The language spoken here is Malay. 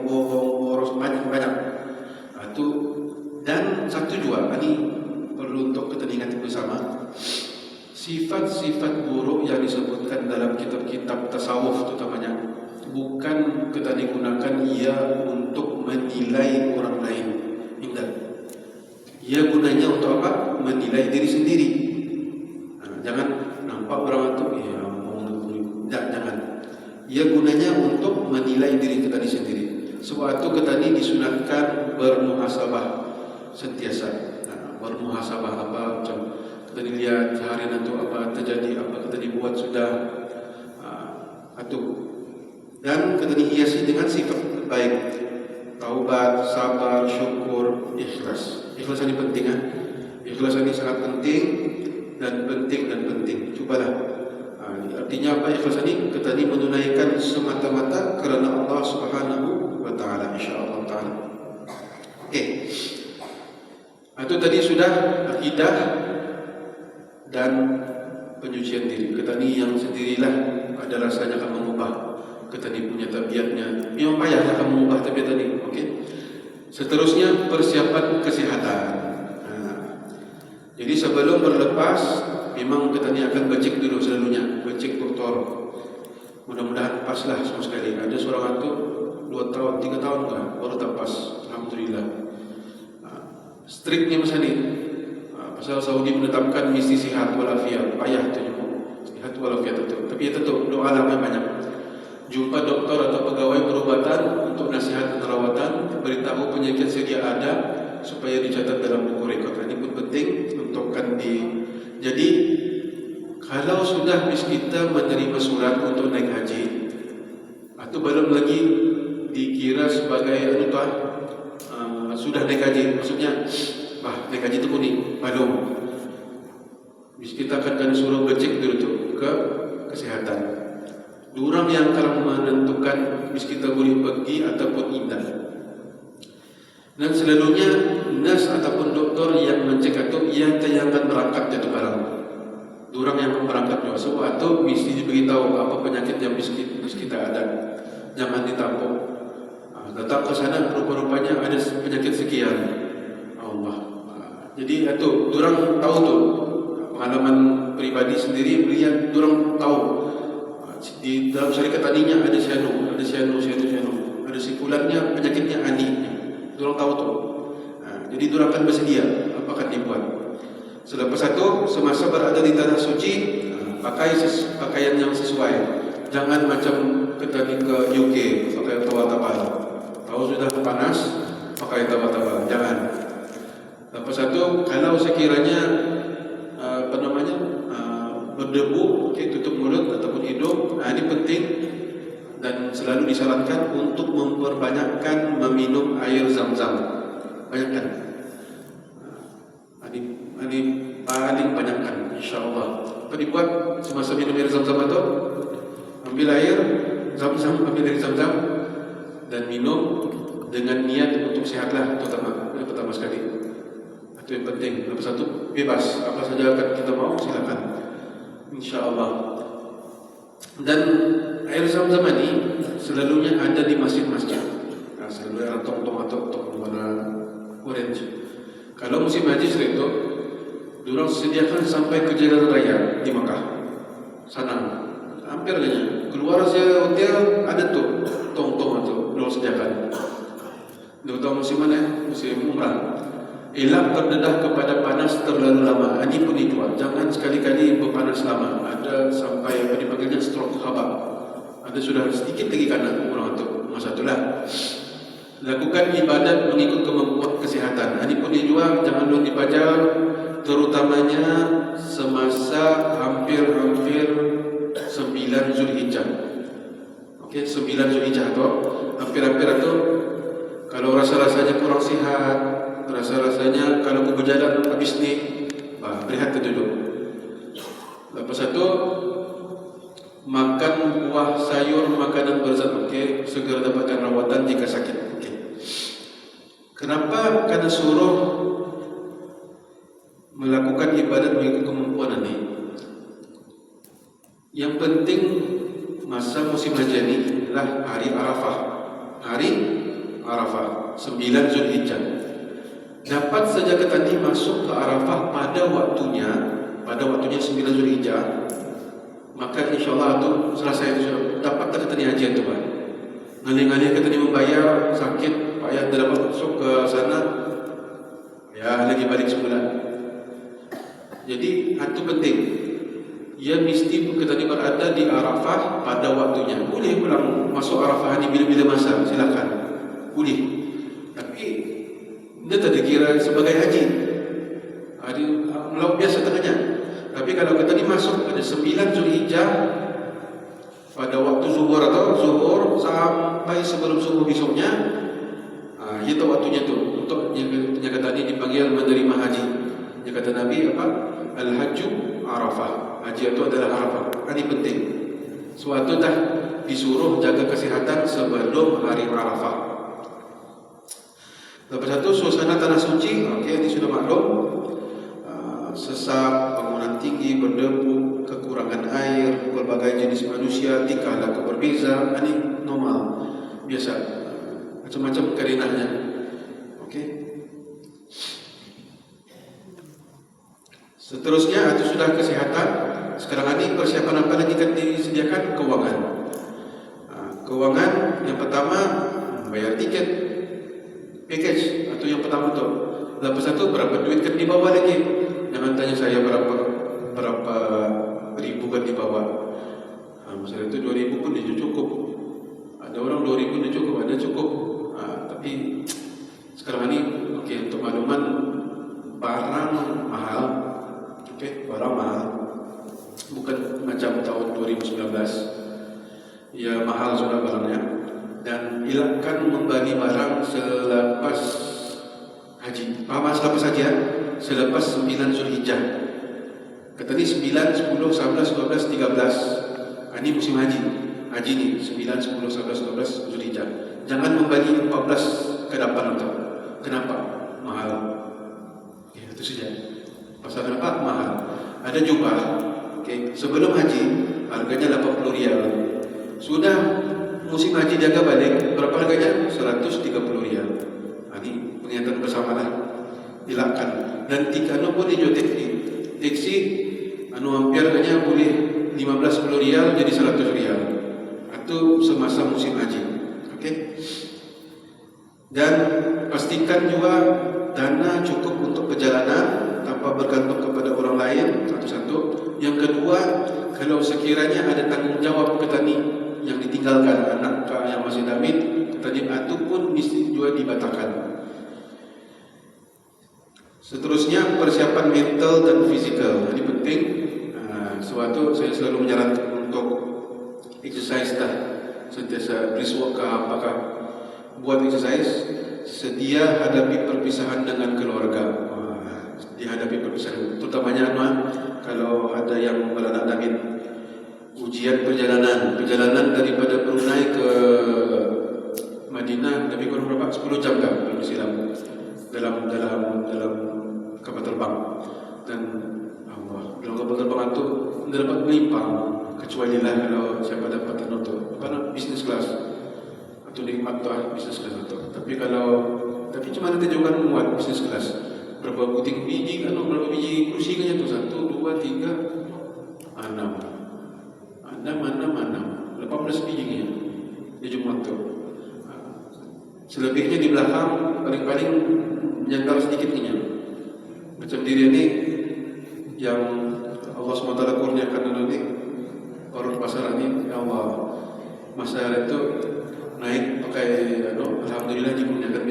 bohong, boros, banyak-banyak. Itu dan satu juga, ini perlu untuk kita ingat bersama. Sifat-sifat buruk yang disebutkan dalam kitab-kitab tasawuf terutamanya bukan kita digunakan ia untuk menilai orang lain. Ingat, ia gunanya untuk apa? Menilai diri sendiri. Jangan nampak orang itu, jangan. Ia gunanya untuk menilai diri kita sendiri. Sebab itu kita ini disunatkan bermuhasabah sentiasa. Bermuhasabah apa macam kita dilihat seharian itu apa terjadi, apa kita dibuat sudah itu. Dan kita dihiasi dengan sifat baik, taubat, sabar, syukur, ikhlas. Ikhlas ini penting kan? Ikhlas ini sangat penting dan penting. Cubalah. Artinya apa ikhlas ini? Kita ini menunaikan semata-mata kerana Allah Subhanahu wa taala, insyaallah taala. Okey. Itu tadi sudah akidah dan penyucian diri. Kita ni yang sendirilah ada rasanya akan mengubah kita ni punya tabiatnya. Memang payah akan mengubah tabiat tadi. Okey. Seterusnya persiapan kesihatan. Jadi sebelum berlepas memang kita ni akan becek dulu selalunya, becek doktor. Mudah-mudahan paslah semua sekali. Ada seorang tu 2 tahun, 3 tahun kan baru tak pas. Alhamdulillah. Striknya macam ni. Pasal Saudi menetapkan misi sihat walafiat. Payah tu juga. Sihat walafiat itu. Tapi tentu doa lama banyak. Jumpa doktor atau pegawai perubatan untuk nasihat dan rawatan, beritahu penyakit sedia ada supaya dicatat dalam buku rekod. Ini pun penting untuk jadi kalau sudah kita menerima surat untuk naik haji, atau belum lagi dikira sebagai sudah naik haji, maksudnya naik haji itu kuning, belum. Kita akan suruh becek dulu tu ke kesehatan. Durang yang akan menentukan kita boleh pergi ataupun tidak. Dan selalunya nurse ataupun doktor yang mencek itu yang akan berangkat jatuh barang. Durang yang berangkat juga. Sebab itu mesti diberitahu apa penyakit yang kita ada. Jangan ditampung. Datang ke sana rupa-rupanya ada penyakit sekian. Allah. Jadi itu durang tahu tu. Pengalaman pribadi sendiri melihat durang tahu. Di dalam syarikat tadinya ada cyano, ada sikulannya penyakitnya ani. Dorang tahu tu. Jadi dorang akan bersedia apa akan dibuat. Selepas itu semasa berada di tanah suci, pakai pakaian yang sesuai. Jangan macam kita ke UK pakai tawar tebal. Tahu sudah panas, pakai tawar tebal. Jangan. Lepas itu kalau sekiranya berdebu, tutup mulut ataupun hidung. Ini penting dan selalu disarankan untuk memperbanyakkan meminum air zam-zam. Banyakkan. Ini paling banyakkan, insyaAllah. Apa dibuat semasa minum air zam-zam itu? Ambil air zam-zam, dan minum dengan niat untuk sehatlah, terutama yang pertama sekali. Itu yang penting. Lepas itu bebas, apa saja akan kita mau silakan. InsyaAllah. Dan air zam-zam ini selalunya ada di masjid-masjid. Selalu ada tong-tong atau tong warna orange. Kalau musim haji itu, diorang sediakan sampai ke jalan raya di Makkah. Sana, hampir aja. Keluar saya hotel ada tu tong-tong itu diorang sediakan. Diorang musim mana? Musim umrah. Elak terdedah kepada panas terlalu lama. Ini pun dijual. Jangan sekali-kali berpanas lama. Ada sampai dipanggilnya stroke habak. Ada sudah sedikit lagi kanan orang itu. Masa itulah. Lakukan ibadat mengikut kemampuan kesihatan. Ini pun dijual. Jangan lupa dibaca. Terutamanya semasa hampir 9 Zulhijjah. Okey, 9 Zulhijjah itu hampir-hampir itu. Kalau rasa-rasanya kurang sihat, rasa-rasanya kalau aku berjalan habis ni, berehat duduk. Lepas itu makan buah, sayur, makanan berzat, okey, segera dapatkan rawatan jika sakit. Okey. Kenapa? Karena suruh melakukan ibadat mengikut kemampuan ini. Yang penting masa musim haji ini adalah hari Arafah. Hari Arafah 9 Zulhijjah. Dapat saja tadi masuk ke Arafah pada waktunya 9 Zulhijjah, maka insyaAllah itu selesai, itu sudah dapat tak tadi haji itu Pak. Ngalih-ngalih kita membayar sakit, payah tidak dapat masuk ke sana, ya lagi balik semula. Jadi itu penting. Ia mesti tadi berada di Arafah pada waktunya. Boleh pulang masuk Arafah di bila-bila masa, silakan. Boleh. Tapi dia tidak kira sebagai haji. Melaut biasa tengahnya. Tapi kalau kita masuk pada 9 Zulhijjah pada waktu zuhur atau zuhur sampai sebelum subuh besoknya, itu waktunya tu untuk yang kata tadi dipanggil menerima haji. Yang kata Nabi apa? Al-Hajju Arafah. Haji itu adalah Arafah. Ini penting. Suatu dah disuruh jaga kesihatan sebelum hari Arafah. Lepas itu suasana tanah suci, okey, ini sudah maklum. Sesak, bangunan tinggi, berdebu, kekurangan air, berbagai jenis manusia, tingkah laku berbeza, ini normal, biasa, macam-macam karenanya. Okey. Seterusnya itu sudah kesehatan. Sekarang ini persiapan apa lagi kan disediakan? Kewangan. Kewangan yang pertama bayar tiket, package atau yang pertama tu. Lepas itu berapa duit kan dibawa lagi? Jangan tanya saya berapa ribu kan dibawa. Misalnya itu 2.000 pun dia cukup. Ada orang 2.000 dia cukup, ada cukup. Tapi sekarang ini okey, untuk makluman barang mahal. Okey, barang mahal. Bukan macam tahun 2019. Ya mahal sudah barangnya. Dan elakkan membeli barang selepas haji. Selepas haji ya? Selepas 9 Zulhijjah. Kata ni 9, 10, 11, 12, 13. Ini musim haji. Haji ni 9, 10, 11, 12 Zulhijjah. Jangan membeli 14 ke depan atau. Kenapa? Mahal. Ya, itu saja. Pasal kenapa? Mahal. Ada jubah. Okay. Sebelum haji harganya 80 rial. Sudah musim haji jaga balik, berapa harganya? 130 rial. Ini pengingatan bersama lah. Elakkan. Dan tikano pun dijual teksi hampir harganya boleh 15-10 rial jadi 100 rial. Itu semasa musim haji. Okey. Dan pastikan juga dana cukup untuk perjalanan tanpa bergantung kepada orang lain, satu-satu. Yang kedua, kalau sekiranya ada tanggungjawab petani yang ditinggalkan, anak yang masih damit, petani itu pun mesti juga dibatalkan. Seterusnya persiapan mental dan fizikal. Ini penting. Suatu saya selalu menyarankan untuk exercise dah. Sentiasa brisk walk apakah buat exercise. Sedia hadapi perpisahan dengan keluarga. Dihadapi perpisahan, terutamanya kalau ada yang beranak damit. Ujian perjalanan daripada Brunei ke Madinah lebih kurang berapa? 10 jam kan kalau silap dalam kapal terbang. Dan dalam kapal terbang itu tidak dapat melimpang, kecuali lah kalau siapa dapat nonton business class atau nikmat tuh business class itu. Tapi cuma nanti juga muat business class. Berapa buting biji kan, berapa biji kursi kan itu? 1, 2, 3, 6. 18 bijinya di Jumat tu. Selebihnya di belakang paling-paling menyantar sedikitnya. Macam diri ini yang Allah SWT kurniakan ini orang pasar ini, ya Allah, masa itu naik pakai alhamdulillah dikurniakan